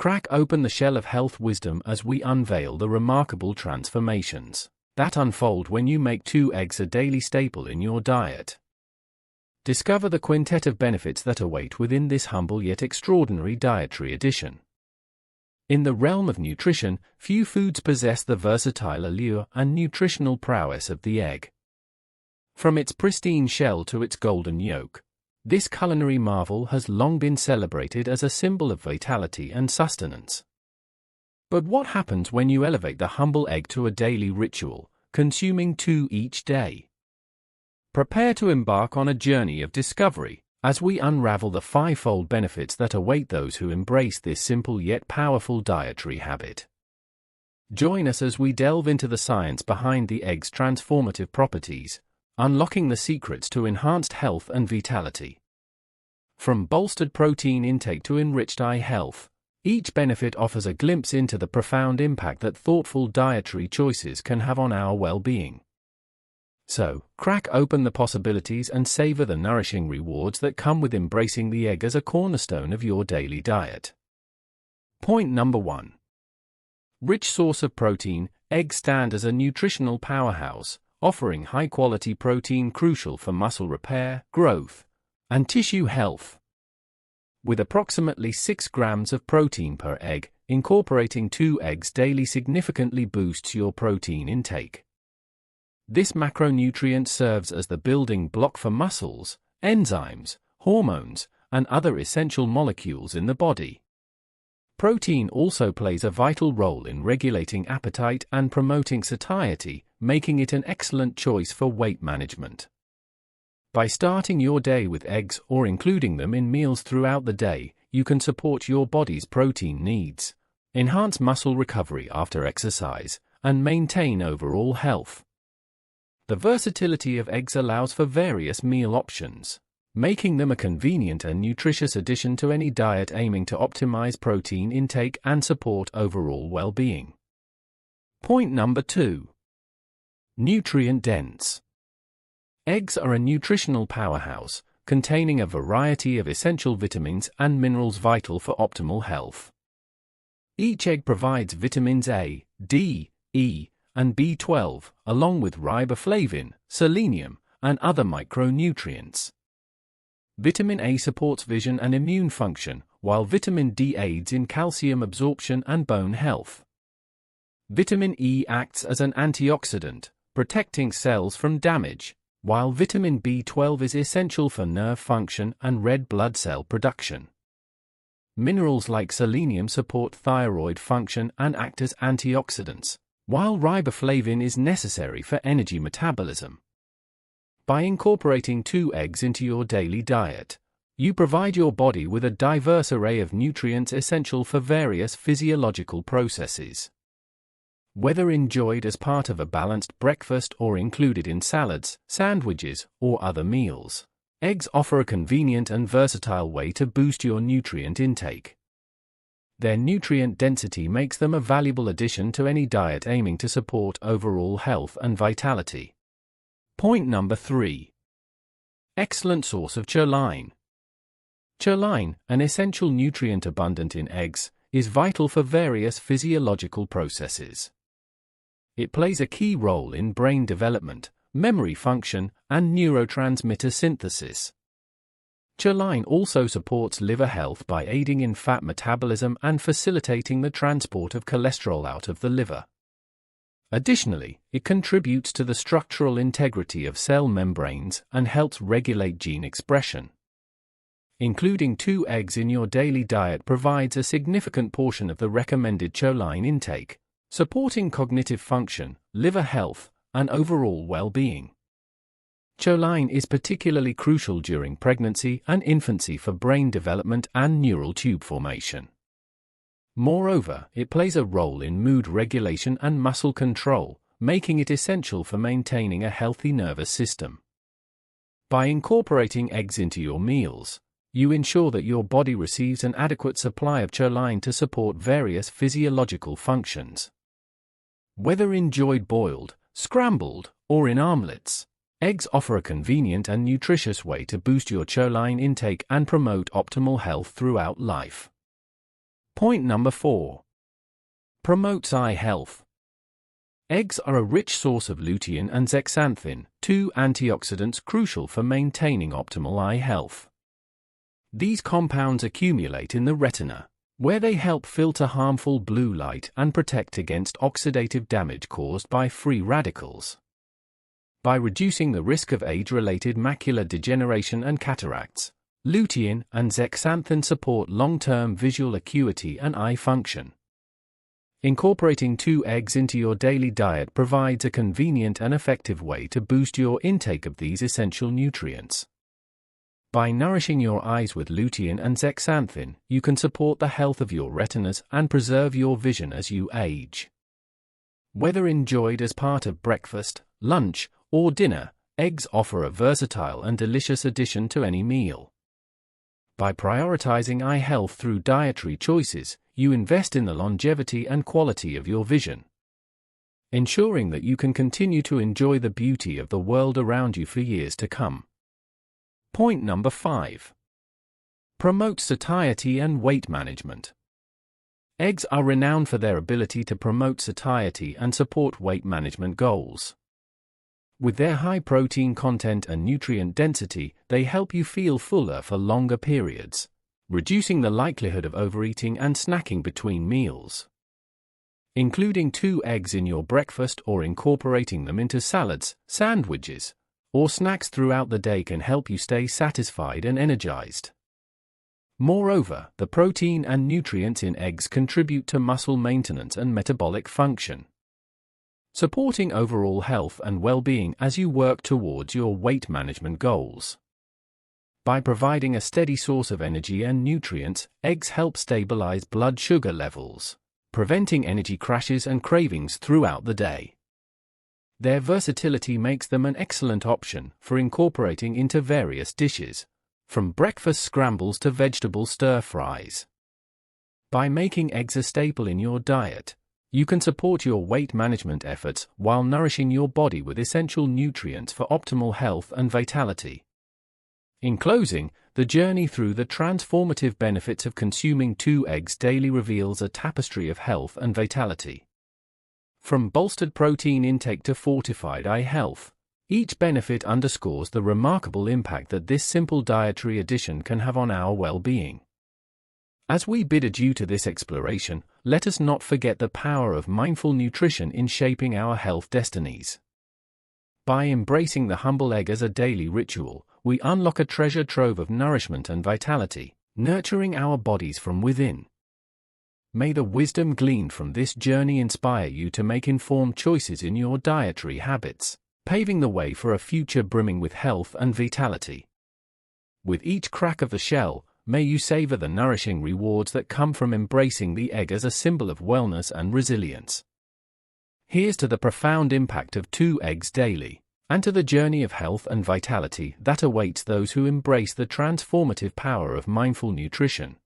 Crack open the shell of health wisdom as we unveil the remarkable transformations that unfold when you make 2 eggs a daily staple in your diet. Discover the quintet of benefits that await within this humble yet extraordinary dietary addition. In the realm of nutrition, few foods possess the versatile allure and nutritional prowess of the egg. From its pristine shell to its golden yolk, this culinary marvel has long been celebrated as a symbol of vitality and sustenance. But what happens when you elevate the humble egg to a daily ritual, consuming 2 each day? Prepare to embark on a journey of discovery, as we unravel the 5-fold benefits that await those who embrace this simple yet powerful dietary habit. Join us as we delve into the science behind the egg's transformative properties, unlocking the secrets to enhanced health and vitality. From bolstered protein intake to enriched eye health, each benefit offers a glimpse into the profound impact that thoughtful dietary choices can have on our well-being. So, crack open the possibilities and savor the nourishing rewards that come with embracing the egg as a cornerstone of your daily diet. Point number 1. Rich source of protein. Eggs stand as a nutritional powerhouse, offering high-quality protein crucial for muscle repair, growth, and tissue health. With approximately 6 grams of protein per egg, incorporating 2 eggs daily significantly boosts your protein intake. This macronutrient serves as the building block for muscles, enzymes, hormones, and other essential molecules in the body. Protein also plays a vital role in regulating appetite and promoting satiety, making it an excellent choice for weight management. By starting your day with eggs or including them in meals throughout the day, you can support your body's protein needs, enhance muscle recovery after exercise, and maintain overall health. The versatility of eggs allows for various meal options, making them a convenient and nutritious addition to any diet aiming to optimize protein intake and support overall well-being. Point number 2. Nutrient-dense. Eggs are a nutritional powerhouse, containing a variety of essential vitamins and minerals vital for optimal health. Each egg provides vitamins A, D, E, and B12, along with riboflavin, selenium, and other micronutrients. Vitamin A supports vision and immune function, while vitamin D aids in calcium absorption and bone health. Vitamin E acts as an antioxidant, protecting cells from damage, while vitamin B12 is essential for nerve function and red blood cell production. Minerals like selenium support thyroid function and act as antioxidants, while riboflavin is necessary for energy metabolism. By incorporating 2 eggs into your daily diet, you provide your body with a diverse array of nutrients essential for various physiological processes. Whether enjoyed as part of a balanced breakfast or included in salads, sandwiches, or other meals, eggs offer a convenient and versatile way to boost your nutrient intake. Their nutrient density makes them a valuable addition to any diet aiming to support overall health and vitality. Point number 3. Excellent source of choline. Choline, an essential nutrient abundant in eggs, is vital for various physiological processes. It plays a key role in brain development, memory function, and neurotransmitter synthesis. Choline also supports liver health by aiding in fat metabolism and facilitating the transport of cholesterol out of the liver. Additionally, it contributes to the structural integrity of cell membranes and helps regulate gene expression. Including 2 eggs in your daily diet provides a significant portion of the recommended choline intake, supporting cognitive function, liver health, and overall well-being. Choline is particularly crucial during pregnancy and infancy for brain development and neural tube formation. Moreover, it plays a role in mood regulation and muscle control, making it essential for maintaining a healthy nervous system. By incorporating eggs into your meals, you ensure that your body receives an adequate supply of choline to support various physiological functions. Whether enjoyed boiled, scrambled, or in omelets, eggs offer a convenient and nutritious way to boost your choline intake and promote optimal health throughout life. Point number 4. Promotes eye health. Eggs are a rich source of lutein and zeaxanthin, two antioxidants crucial for maintaining optimal eye health. These compounds accumulate in the retina, where they help filter harmful blue light and protect against oxidative damage caused by free radicals. By reducing the risk of age-related macular degeneration and cataracts, lutein and zeaxanthin support long-term visual acuity and eye function. Incorporating 2 eggs into your daily diet provides a convenient and effective way to boost your intake of these essential nutrients. By nourishing your eyes with lutein and zeaxanthin, you can support the health of your retinas and preserve your vision as you age. Whether enjoyed as part of breakfast, lunch, or dinner, eggs offer a versatile and delicious addition to any meal. By prioritizing eye health through dietary choices, you invest in the longevity and quality of your vision, ensuring that you can continue to enjoy the beauty of the world around you for years to come. Point number 5. Promotes satiety and weight management. Eggs are renowned for their ability to promote satiety and support weight management goals. With their high protein content and nutrient density, they help you feel fuller for longer periods, reducing the likelihood of overeating and snacking between meals. Including 2 eggs in your breakfast or incorporating them into salads, sandwiches, or snacks throughout the day can help you stay satisfied and energized. Moreover, the protein and nutrients in eggs contribute to muscle maintenance and metabolic function, supporting overall health and well-being as you work towards your weight management goals. By providing a steady source of energy and nutrients, eggs help stabilize blood sugar levels, preventing energy crashes and cravings throughout the day. Their versatility makes them an excellent option for incorporating into various dishes, from breakfast scrambles to vegetable stir-fries. By making eggs a staple in your diet, you can support your weight management efforts while nourishing your body with essential nutrients for optimal health and vitality. In closing, the journey through the transformative benefits of consuming 2 eggs daily reveals a tapestry of health and vitality. From bolstered protein intake to fortified eye health, each benefit underscores the remarkable impact that this simple dietary addition can have on our well-being. As we bid adieu to this exploration, let us not forget the power of mindful nutrition in shaping our health destinies. By embracing the humble egg as a daily ritual, we unlock a treasure trove of nourishment and vitality, nurturing our bodies from within. May the wisdom gleaned from this journey inspire you to make informed choices in your dietary habits, paving the way for a future brimming with health and vitality. With each crack of the shell, may you savor the nourishing rewards that come from embracing the egg as a symbol of wellness and resilience. Here's to the profound impact of 2 eggs daily, and to the journey of health and vitality that awaits those who embrace the transformative power of mindful nutrition.